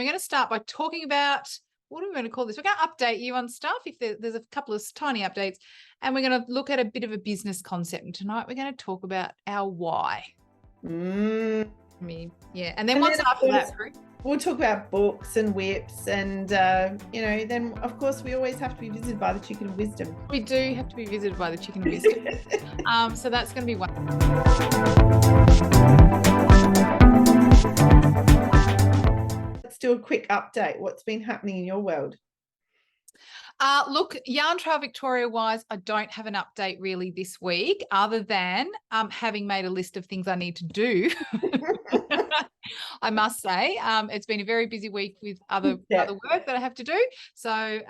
We're going to start by talking about, what are we going to call this? We're going to update you on stuff if there's a couple of tiny updates, and we're going to look at a bit of a business concept. And tonight we're going to talk about our why. Mm. Yeah. And then what's after that, Prue? We'll talk about books and whips and, then, of course, we always have to be visited by the chicken of wisdom. We do have to be visited by the chicken of wisdom. So that's going to be one. Let's do a quick update. What's been happening in your world? Look, Yarn Trail Victoria wise, I don't have an update really this week, other than having made a list of things I need to do. I must say, it's been a very busy week with other work that I have to do. So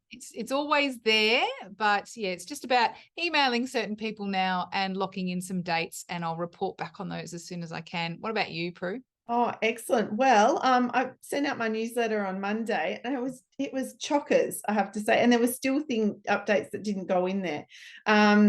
it's always there, but yeah, it's just about emailing certain people now and locking in some dates, and I'll report back on those as soon as I can. What about you, Prue? Oh, excellent. Well, I sent out my newsletter on Monday, and it was chockers, I have to say, and there were still updates that didn't go in there.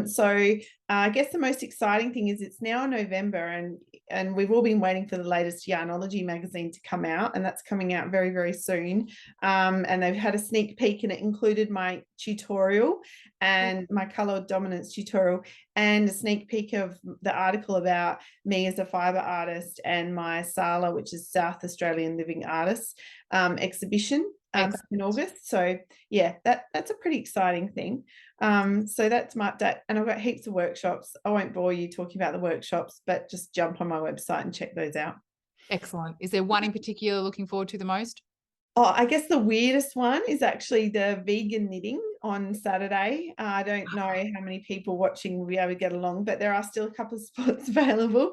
So I guess the most exciting thing is it's now November, and we've all been waiting for the latest Yarnology magazine to come out, and that's coming out very, very soon. And they've had a sneak peek, and it included my tutorial and my color dominance tutorial, and a sneak peek of the article about me as a fiber artist and my SALA, which is South Australian Living Artists exhibition in August. So yeah, that's a pretty exciting thing. So that's my update, and I've got heaps of workshops. I won't bore you talking about the workshops, but just jump on my website and check those out. Excellent. Is there one in particular looking forward to the most? Oh, I guess the weirdest one is actually the vegan knitting on Saturday. I don't know how many people watching will be able to get along, but there are still a couple of spots available.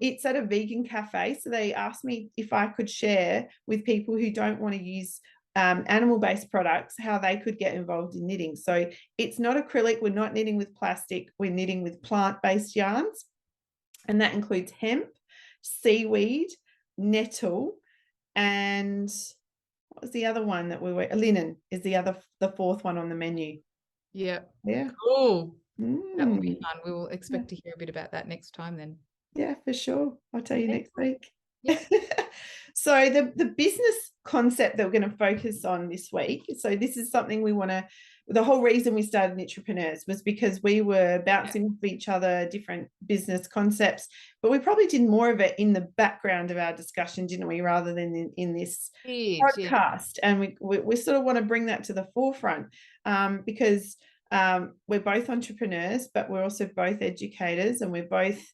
It's at a vegan cafe, so they asked me if I could share with people who don't want to use animal-based products how they could get involved in knitting. So it's not acrylic. We're not knitting with plastic. We're knitting with plant-based yarns, and that includes hemp, seaweed, nettle, and what was the other one that we were? Linen is the fourth one on the menu. Yeah. Yeah. Cool. That will be fun. We will expect to hear a bit about that next time then. Yeah, for sure. I'll tell you next week. Yeah. So the business concept that we're going to focus on this week. So this is something the whole reason we started Knitrepreneurs was because we were bouncing off each other different business concepts, but we probably did more of it in the background of our discussion, didn't we, rather than in this podcast. And we sort of want to bring that to the forefront because we're both entrepreneurs, but we're also both educators, and we're both,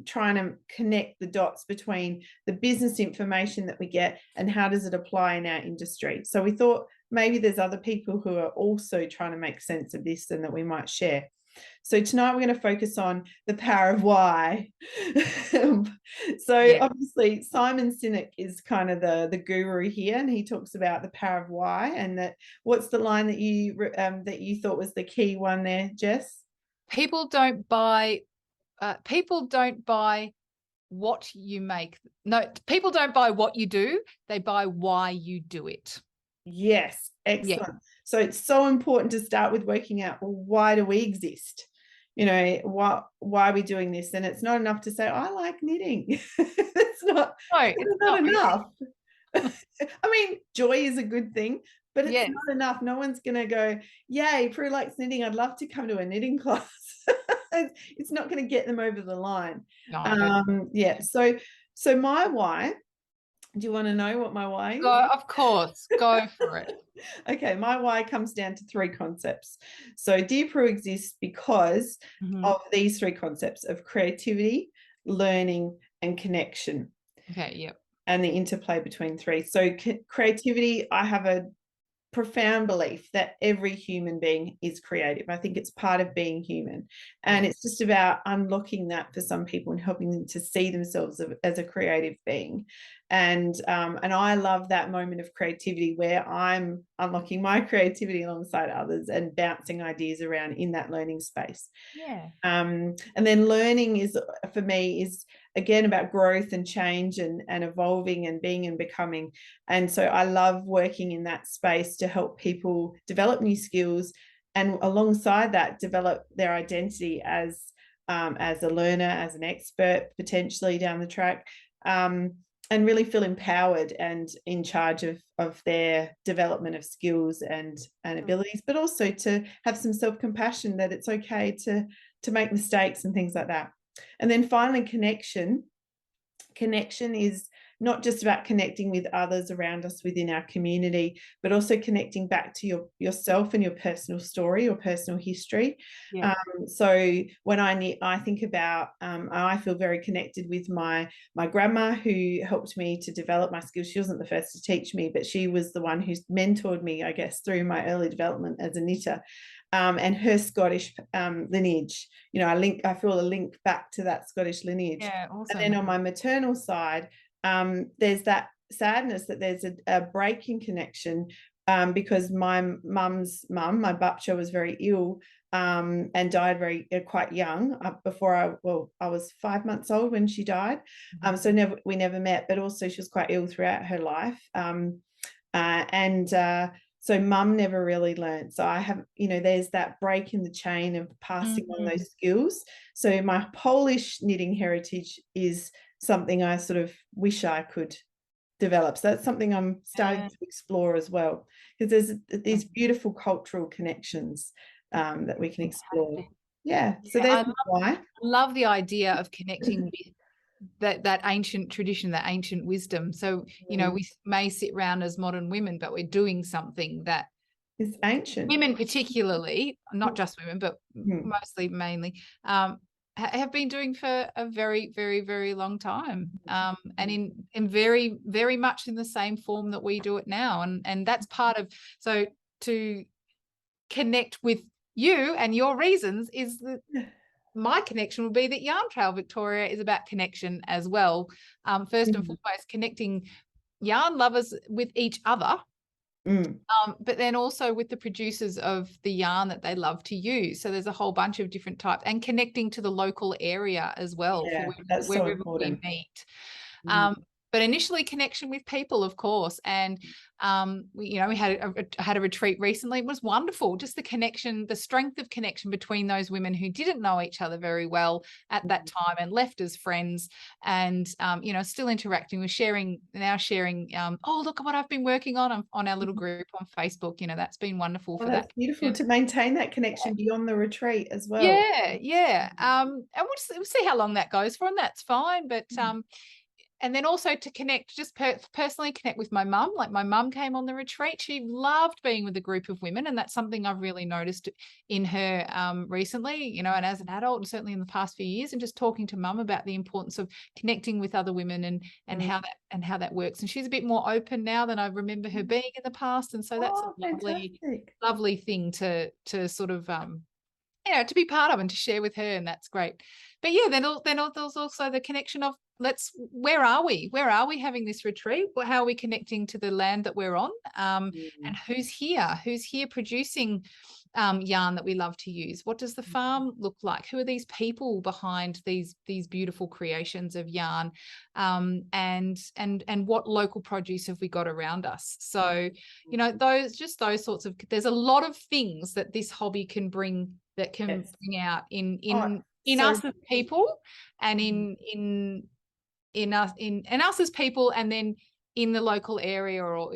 trying to connect the dots between the business information that we get and how does it apply in our industry. So we thought maybe there's other people who are also trying to make sense of this and that we might share. So tonight we're going to focus on the power of why. Obviously Simon Sinek is kind of the guru here, and he talks about the power of why. And that, what's the line that you thought was the key one there, Jess? People don't buy what you make. No, people don't buy what you do. They buy why you do it. Yes. Excellent. Yeah. So it's so important to start with working out, well, why do we exist? Why are we doing this? And it's not enough to say, I like knitting. It's not enough. I mean, joy is a good thing, but it's not enough. No one's going to go, yay, Prue likes knitting. I'd love to come to a knitting class. It's not going to get them over the line. No. So my why, do you want to know what my why is? Of course, go for it. Okay, my why comes down to three concepts. So Dear Prue exists because of these three concepts of creativity, learning, and connection. Okay, yep. And the interplay between three. So creativity, I have a profound belief that every human being is creative. I think it's part of being human, and it's just about unlocking that for some people and helping them to see themselves as a creative being. And I love that moment of creativity where I'm unlocking my creativity alongside others and bouncing ideas around in that learning space. Yeah. And then learning is, for me, is again about growth and change and evolving and being and becoming. And so I love working in that space to help people develop new skills, and alongside that develop their identity as a learner, as an expert, potentially down the track. really feel empowered and in charge of their development of skills and abilities, but also to have some self-compassion that it's okay to make mistakes and things like that. And then finally, connection. Connection is not just about connecting with others around us within our community, but also connecting back to yourself and your personal story or personal history. Yeah. So when I think about, I feel very connected with my grandma, who helped me to develop my skills. She wasn't the first to teach me, but she was the one who mentored me, I guess, through my early development as a knitter. And her Scottish lineage, I feel a link back to that Scottish lineage. Yeah, awesome. And then on my maternal side, there's that sadness that there's a break in connection, because my mum's mum, my bapcha, was very ill and died quite young. Before I was 5 months old when she died. So we never met, but also she was quite ill throughout her life. So mum never really learned. So I have, there's that break in the chain of passing on those skills. So my Polish knitting heritage is something I sort of wish I could develop. So that's something I'm starting to explore as well, because there's these beautiful cultural connections that we can explore. Yeah. So there's why. I love the idea of connecting with that ancient tradition, that ancient wisdom. So, we may sit around as modern women, but we're doing something that is ancient. Women particularly, not just women, but mainly, have been doing for a very, very, very long time. And in very, very much in the same form that we do it now. And that's part of, so to connect with you and your reasons is that my connection would be that Yarn Trail Victoria is about connection as well. First and foremost, connecting yarn lovers with each other, but then also with the producers of the yarn that they love to use. So there's a whole bunch of different types, and connecting to the local area as well, Yeah, for that's so wherever important. we meet. But initially connection with people, of course. And, we had a retreat recently. It was wonderful. Just the connection, the strength of connection between those women who didn't know each other very well at that time and left as friends, and, still interacting. We're sharing, oh, look at what I've been working on our little group on Facebook. That's been wonderful for that. That's beautiful to maintain that connection beyond the retreat as well. Yeah. And we'll see how long that goes for, and that's fine. But, and then also to connect, just personally connect with my mum. Like, my mum came on the retreat. She loved being with a group of women. And that's something I've really noticed in her recently, and as an adult, and certainly in the past few years, and just talking to mum about the importance of connecting with other women and how that works. And she's a bit more open now than I remember her being in the past. And so that's a lovely thing to sort of, to be part of and to share with her, and that's great. But yeah, then there's also the connection of, where are we having this retreat? How are we connecting to the land that we're on? And who's here producing yarn that we love to use? What does the farm look like? Who are these people behind these beautiful creations of yarn? And what local produce have we got around us? So, those sorts of, there's a lot of things that this hobby can bring, that can bring out in us as people, and in us as people, and then in the local area, or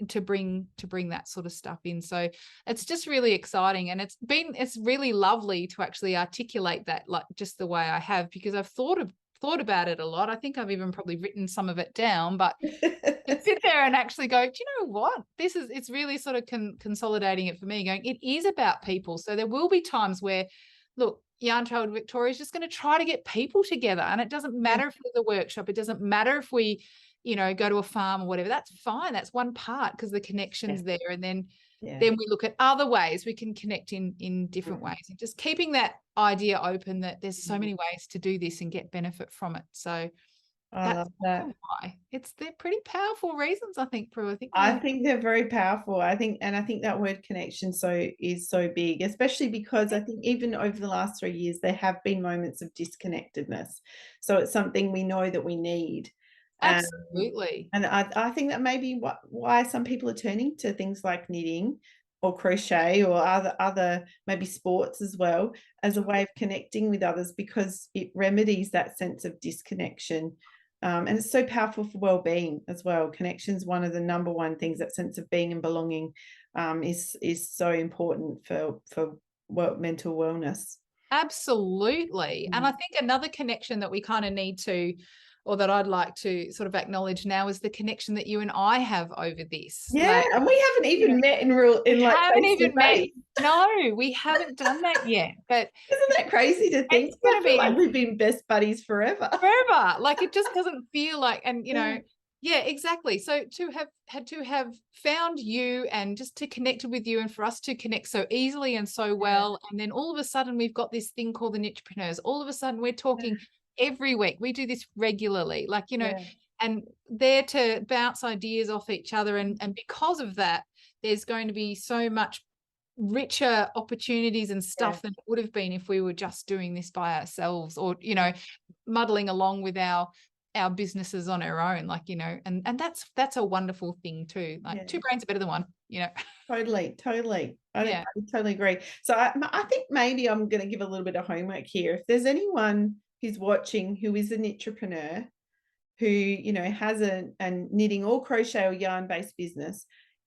to bring that sort of stuff in. So it's just really exciting, and it's really lovely to actually articulate that, like, just the way I have, because I've thought about it a lot. I think I've even probably written some of it down, but to sit there and actually go, do you know what? It's really sort of consolidating it for me, going, it is about people. So there will be times where, look, Yarn Trail Victoria is just going to try to get people together, and it doesn't matter if there's a workshop, it doesn't matter if we, go to a farm or whatever. That's fine. That's one part, because the connection's there, and then we look at other ways we can connect in different ways, and just keeping that idea open that there's so many ways to do this and get benefit from it. So I love that. Why they're pretty powerful reasons, I think, Prue. I think they're very powerful. I think that word connection is so big, especially because I think even over the last 3 years there have been moments of disconnectedness. So it's something we know that we need. Absolutely. And I think that may be why some people are turning to things like knitting or crochet or other maybe sports as well, as a way of connecting with others, because it remedies that sense of disconnection. And it's so powerful for well-being as well. Connection's one of the number one things. That sense of being and belonging is so important for mental wellness. Absolutely. And I think another connection that we kind of need to, or that I'd like to sort of acknowledge now, is the connection that you and I have over this. Yeah, and we haven't even met face-to-face. No, we haven't done that yet. But isn't that crazy to think? I feel like we've been best buddies forever. Like, it just doesn't feel like, and yeah, exactly. So to have found you and just to connect with you, and for us to connect so easily and so well, and then all of a sudden we've got this thing called the Knitrepreneurs. All of a sudden we're talking every week. We do this regularly, like, and there to bounce ideas off each other. And because of that, there's going to be so much richer opportunities and stuff than it would have been if we were just doing this by ourselves, or, muddling along with our businesses on our own, like, and that's a wonderful thing too. Like, two brains are better than one, Totally. I totally agree. So I think maybe I'm going to give a little bit of homework here. If there's anyone who's watching who is a knitrepreneur, who has a knitting or crochet or yarn based business,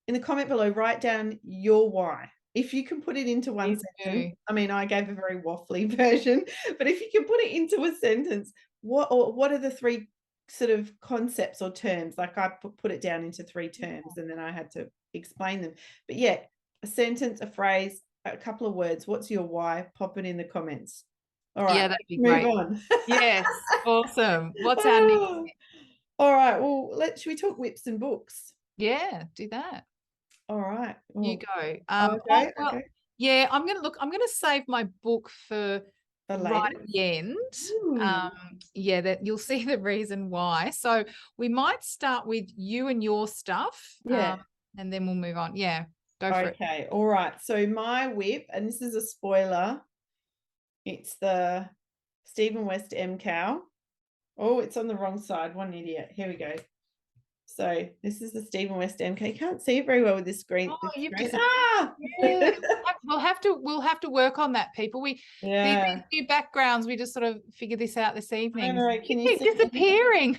in the comment below, write down your why. If you can put it into one sentence. I mean, I gave a very waffly version, but if you can put it into a sentence, what are the three sort of concepts or terms? Like, I put it down into 3 terms, and then I had to explain them. But yeah, a sentence, a phrase, a couple of words. What's your why? Pop it in the comments. All right, yeah, that'd be great. Move on. Yes, awesome. What's our next? All right, well, should we talk whips and books? Yeah, do that. All right, you go. Okay. Yeah, I'm gonna save my book for right at the end. Yeah, that you'll see the reason why. So we might start with you and your stuff, and then we'll move on. Yeah, go for it. Okay, all right. So my whip, and this is a spoiler, it's the Stephen West MKAL. Oh, it's on the wrong side. One idiot. Here we go. So this is the Stephen West MK. You can't see it very well with this screen. Oh, yeah. We'll have to work on that, people. These new backgrounds, we just sort of figure this out this evening. Can you see disappearing?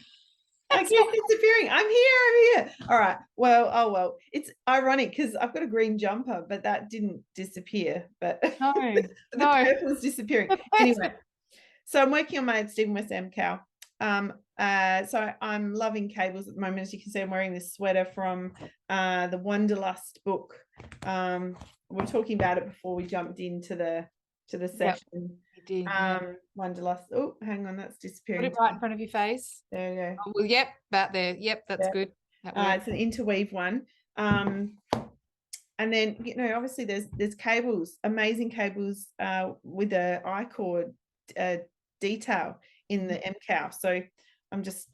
I keep disappearing. I'm here. All right. Well, it's ironic because I've got a green jumper, but that didn't disappear. But the purple's disappearing. Anyway, so I'm working on my Stephen West MKAL. So I'm loving cables at the moment. As you can see, I'm wearing this sweater from the Wunderlust book. We were talking about it before we jumped into the session. Did, Wunderlust. Oh, hang on, that's disappearing. Put it right in front of your face. There you go. Oh, well, yep, about there. Yep, that's good. It's an Interweave one. And then obviously there's cables, amazing cables with a I-cord detail in the MKAL. So I'm just,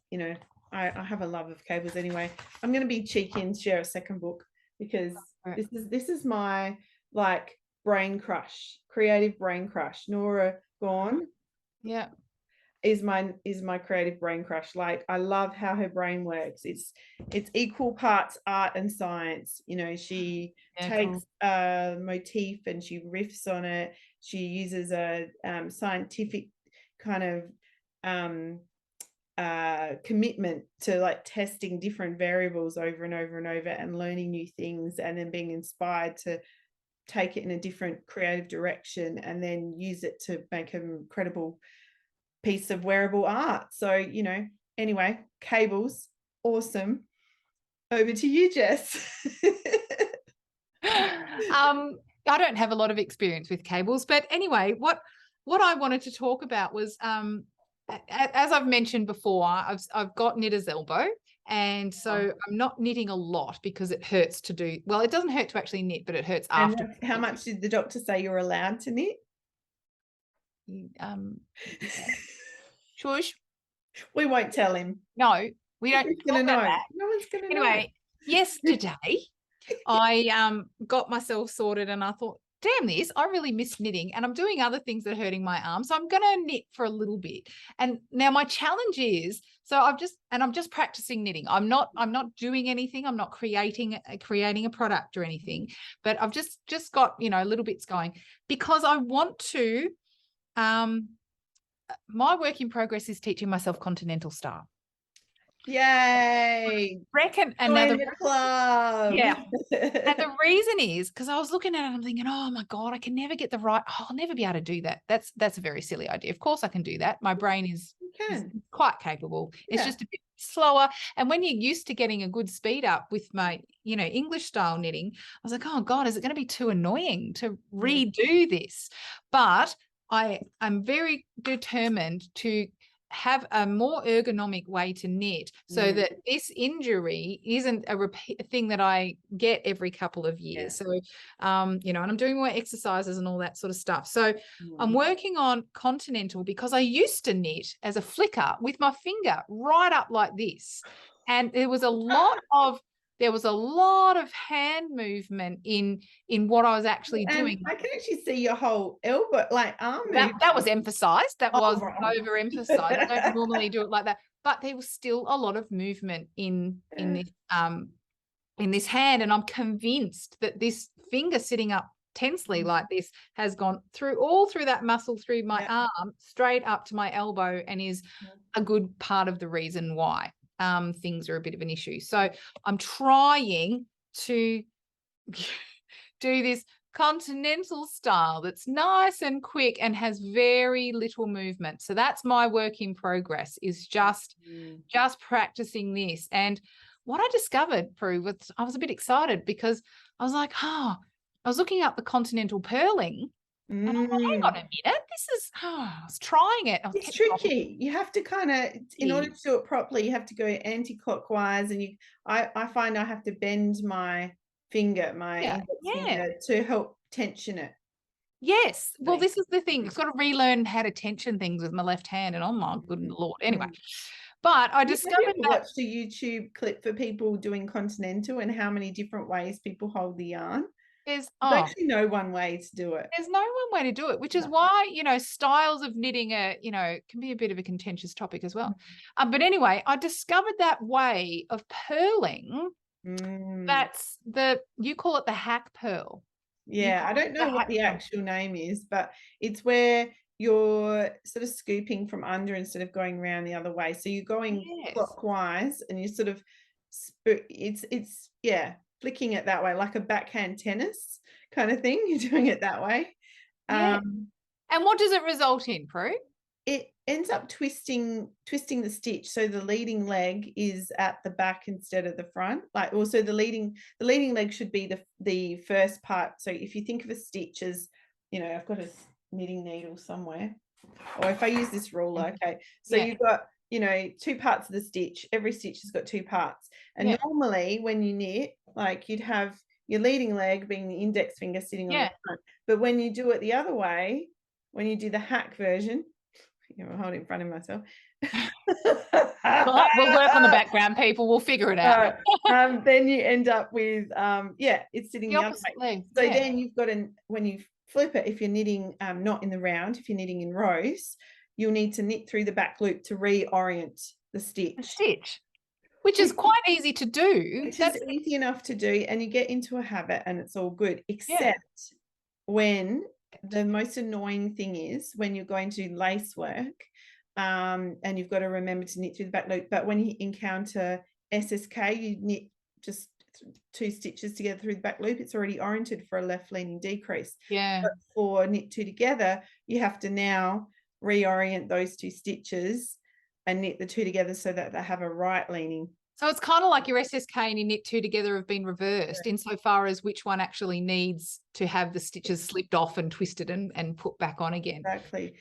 I have a love of cables anyway. I'm going to be cheeky and share a second book, because this is my brain crush, creative brain crush. Norah Gaughan, is my creative brain crush. Like, I love how her brain works. It's equal parts art and science. She takes a motif and she riffs on it. She uses a scientific kind of commitment to testing different variables over and over and over, and learning new things, and then being inspired to take it in a different creative direction, and then use it to make an incredible piece of wearable art. So anyway, cables, awesome. Over to you, Jess. I don't have a lot of experience with cables, but anyway, what I wanted to talk about was, as I've mentioned before, I've got knitter's elbow, and so I'm not knitting a lot because it hurts to do. Well, it doesn't hurt to actually knit, but it hurts after. How much did the doctor say you're allowed to knit? Shush. We won't tell him. No, we don't. Who's gonna know? No one's gonna know. Anyway, yesterday I got myself sorted, and I thought, damn this, I really miss knitting, and I'm doing other things that are hurting my arm, so I'm gonna knit for a little bit. And now my challenge is, so I'm just practicing knitting. I'm not doing anything. I'm not creating a product or anything, but I've just got little bits going, because I want to. My work in progress is teaching myself Continental style. Yay. Reckon Join the club. yeah. And the reason is because I was looking at it and I'm thinking, oh my God, I can never get the right. Oh, I'll never be able to do that. That's a very silly idea. Of course I can do that. My brain is quite capable. It's just a bit slower. And when you're used to getting a good speed up with my, English style knitting, I was like, oh God, is it going to be too annoying to redo this? But I'm very determined to have a more ergonomic way to knit so that this injury isn't a thing that I get every couple of years. So, and I'm doing more exercises and all that sort of stuff. So I'm working on Continental because I used to knit as a flicker with my finger right up like this. And there was a lot of hand movement in what I was actually doing. I can actually see your whole elbow, like arm movement. That was emphasized. That was overemphasized. I don't normally do it like that, but there was still a lot of movement in this hand, and I'm convinced that this finger sitting up tensely like this has gone through that muscle through my arm straight up to my elbow, and is a good part of the reason why things are a bit of an issue. So I'm trying to do this Continental style that's nice and quick and has very little movement. So that's my work in progress, is just practicing this. And what I discovered, Prue, was I was a bit excited because I was like, I was looking up the Continental purling. And I'm like, hang on a minute, this is, I was trying it. It's tricky. You have to kind of, in order to do it properly, you have to go anti-clockwise, and I find I have to bend my finger, index finger, to help tension it. Yes. Well, this is the thing. I've got to relearn how to tension things with my left hand, and oh my good Lord. Anyway, but I discovered that. Watched a YouTube clip for people doing Continental and how many different ways people hold the yarn. There's actually no one way to do it. There's no one way to do it, which is why, styles of knitting are, can be a bit of a contentious topic as well. But anyway, I discovered that way of purling. That's you call it the hack purl. Yeah, I don't know what the actual name is, but it's where you're sort of scooping from under instead of going around the other way. So you're going clockwise, and you sort of it's flicking it that way, like a backhand tennis kind of thing. You're doing it that way. And what does it result in, Prue? It ends up twisting the stitch, so the leading leg is at the back instead of the front. Like, also the leading leg should be the first part. So if you think of a stitch as, I've got a knitting needle somewhere, or if I use this ruler, okay, so you've got two parts of the stitch. Every stitch has got two parts, and normally when you knit, like, you'd have your leading leg being the index finger sitting on the front. But when you do it the other way, when you do the hack version, I'll hold it in front of myself. We'll work on the background, people. We'll figure it out. Then you end up with it's sitting the other way. So then you've got when you flip it, if you're knitting not in the round, if you're knitting in rows, you'll need to knit through the back loop to reorient the stitch. Which is quite easy to do. That's easy enough to do, and you get into a habit, and it's all good, except when the most annoying thing is when you're going to do lace work, and you've got to remember to knit through the back loop. But when you encounter SSK, you knit just 2 stitches together through the back loop. It's already oriented for a left leaning decrease. But for knit 2 together, you have to now reorient those 2 stitches and knit the 2 together so that they have a right leaning. So it's kind of like your SSK and your knit 2 together have been reversed insofar as which one actually needs to have the stitches slipped off and twisted and put back on again. Exactly.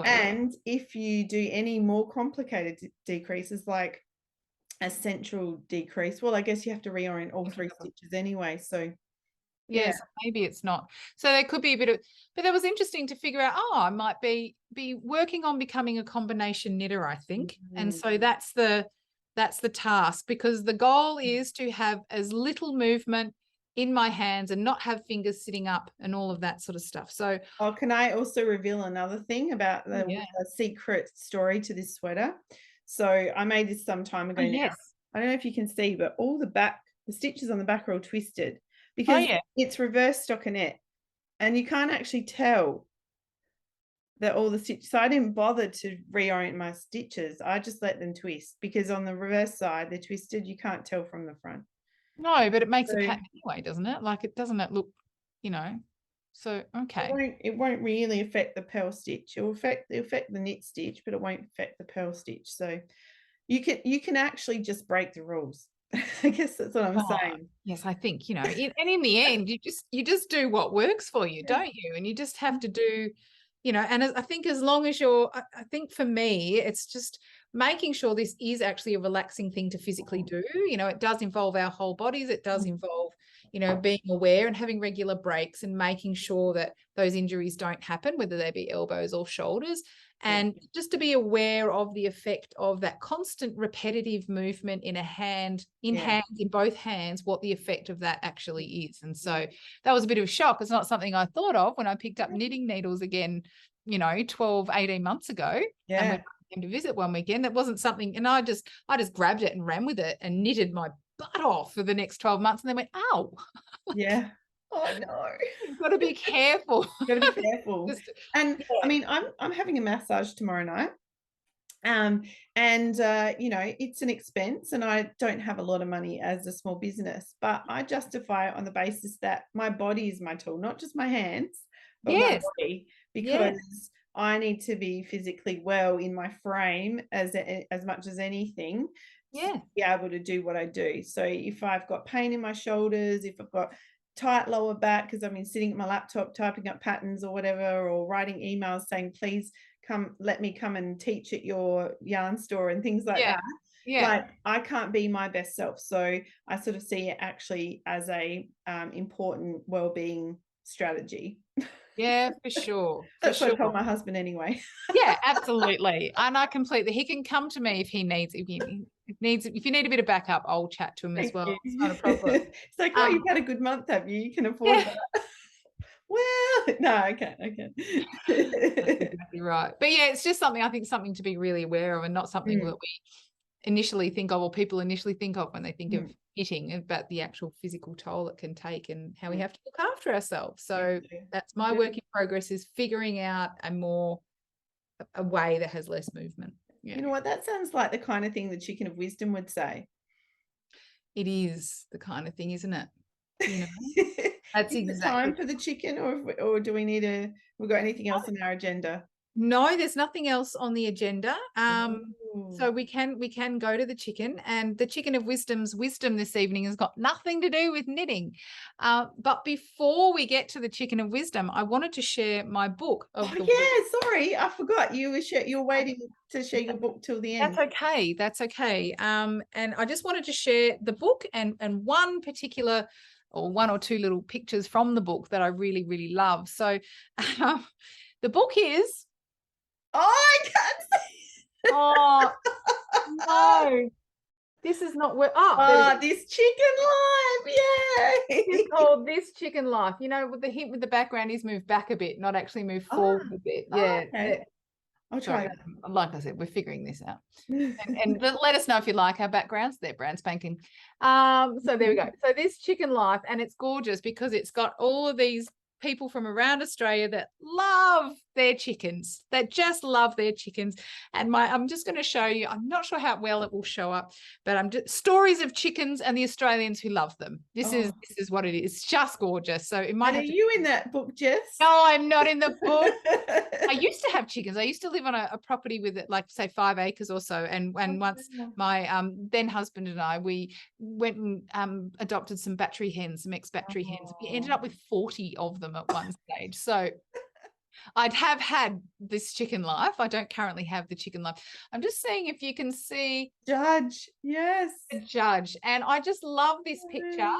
And if you do any more complicated decreases, like a central decrease, well, I guess you have to reorient all 3 stitches anyway. So so maybe it's not. So there could be a bit of, but that was interesting to figure out, I might be working on becoming a combination knitter, I think. And so that's the task, because the goal is to have as little movement in my hands and not have fingers sitting up and all of that sort of stuff. So can I also reveal another thing about the secret story to this sweater? So I made this some time ago now. I don't know if you can see, but all the stitches on the back are all twisted because it's reverse stockinette, and you can't actually tell all the stitches. So I didn't bother to reorient my stitches. I just let them twist, because on the reverse side they're twisted. You can't tell from the front. No, but it makes So a pattern anyway, doesn't it? Like, it doesn't it look, so okay. it won't really affect the purl stitch. It'll affect the knit stitch, but it won't affect the purl stitch. So you can actually just break the rules. I guess that's what I'm saying. Yes, I think, and in the end, you just do what works for you, don't you? And you just have to do, and I think as long as I think for me, it's just making sure this is actually a relaxing thing to physically do. It does involve our whole bodies. It does involve, being aware and having regular breaks and making sure that those injuries don't happen, whether they be elbows or shoulders. And just to be aware of the effect of that constant repetitive movement in in both hands, what the effect of that actually is. And so that was a bit of a shock. It's not something I thought of when I picked up knitting needles again, 12, 18 months ago. Yeah. And when I came to visit one weekend, that wasn't something, and I just grabbed it and ran with it and knitted my butt off for the next 12 months and then went, ow. Yeah. Oh no. You've got to be careful. Got to be careful. And I mean, I'm having a massage tomorrow night. It's an expense, and I don't have a lot of money as a small business, but I justify it on the basis that my body is my tool, not just my hands, but my body, because I need to be physically well in my frame as much as anything. To be able to do what I do. So if I've got pain in my shoulders, if I've got tight lower back because I've been sitting at my laptop typing up patterns or whatever, or writing emails saying, please let me come and teach at your yarn store and things like that. Like, I can't be my best self. So I sort of see it actually as a important well-being strategy. Yeah, for sure. That's what I told my husband anyway. Yeah, absolutely. And he can come to me if you need a bit of backup, I'll chat to him as well. It's not a problem. It's like, you've had a good month, have you? You can afford that. Well, no, I can't. That's exactly right. But yeah, it's just something to be really aware of, and not something that we initially think of, or people initially think of when they think of knitting, about the actual physical toll it can take and how we have to look after ourselves. So that's my work in progress, is figuring out a way that has less movement. You know what? That sounds like the kind of thing the chicken of wisdom would say. It is the kind of thing, isn't it? That's exactly. Time for the chicken, or do we've got anything else on our agenda? No, there's nothing else on the agenda. So we can go to the chicken, and the chicken of wisdom's wisdom this evening has got nothing to do with knitting. But before we get to the chicken of wisdom, I wanted to share my book. Sorry, I forgot you were waiting to share your book till the end. That's okay. And I just wanted to share the book and one particular, or one or two little pictures from the book that I really, really love. So the book is. Oh, I can't see. Oh no, this is not where. This chicken life, yay! It's called This Chicken Life. With the hint with the background is move back a bit, not actually move forward a bit. Okay. I'll try that. Like I said, we're figuring this out. and let us know if you like our backgrounds. They're brand spanking. So there we go. So This Chicken Life, and it's gorgeous because it's got all of these people from around Australia that love their chickens, that just love their chickens. And I'm just going to show you, I'm not sure how well it will show up, but I'm just stories of chickens and the Australians who love them. This is what it is. It's just gorgeous. So it might have. Are you in that book, Jess? No, I'm not in the book. I used to have chickens. I used to live on a property with it, like say 5 acres or so. And once my then husband and I, we went and adopted some battery hens, some ex-battery hens. We ended up with 40 of them at one stage. So I'd have had this chicken life. I don't currently have the chicken life. I'm just seeing if you can see. Judge. Yes. The judge. And I just love this picture.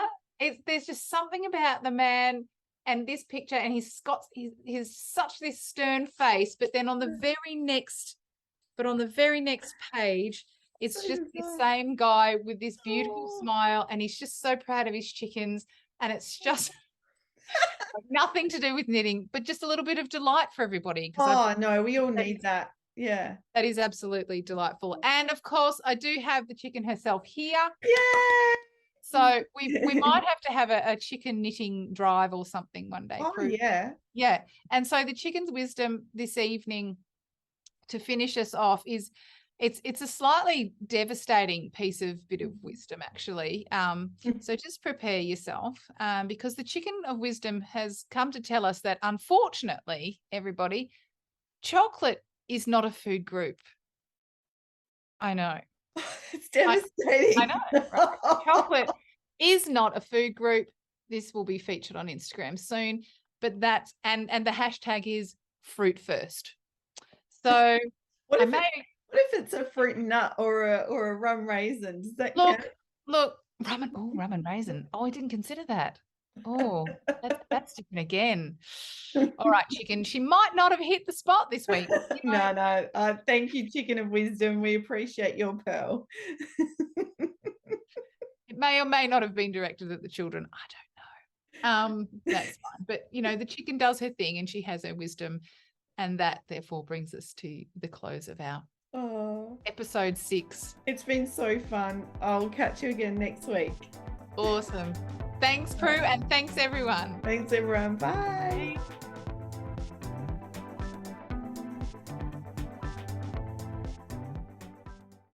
There's just something about the man and this picture, and he's such this stern face, but then on the very next page, it's just the same guy with this beautiful smile, and he's just so proud of his chickens, and it's just nothing to do with knitting, but just a little bit of delight for everybody. No, we all need that. Yeah. That is absolutely delightful. And of course, I do have the chicken herself here. Yay! So we might have to have a chicken knitting drive or something one day. Oh, yeah. Yeah. And so the chicken's wisdom this evening to finish us off is it's a slightly devastating bit of wisdom, actually. So just prepare yourself, because the chicken of wisdom has come to tell us that, unfortunately, everybody, chocolate is not a food group. I know. It's devastating. I know. Right? Chocolate is not a food group. This will be featured on Instagram soon, but that's and the hashtag is fruit first. So What if it's a fruit nut or a rum raisin? Does that count? Look, rum and raisin. Oh, I didn't consider that. Oh, that's different again. All right, chicken. She might not have hit the spot this week. You know. No. Thank you, Chicken of Wisdom. We appreciate your pearl. It may or may not have been directed at the children. I don't know. That's fine. But the chicken does her thing, and she has her wisdom, and that therefore brings us to the close of our episode 6. It's been so fun. I'll catch you again next week. Awesome. Thanks, Prue, and thanks everyone. Thanks everyone. Bye. Bye.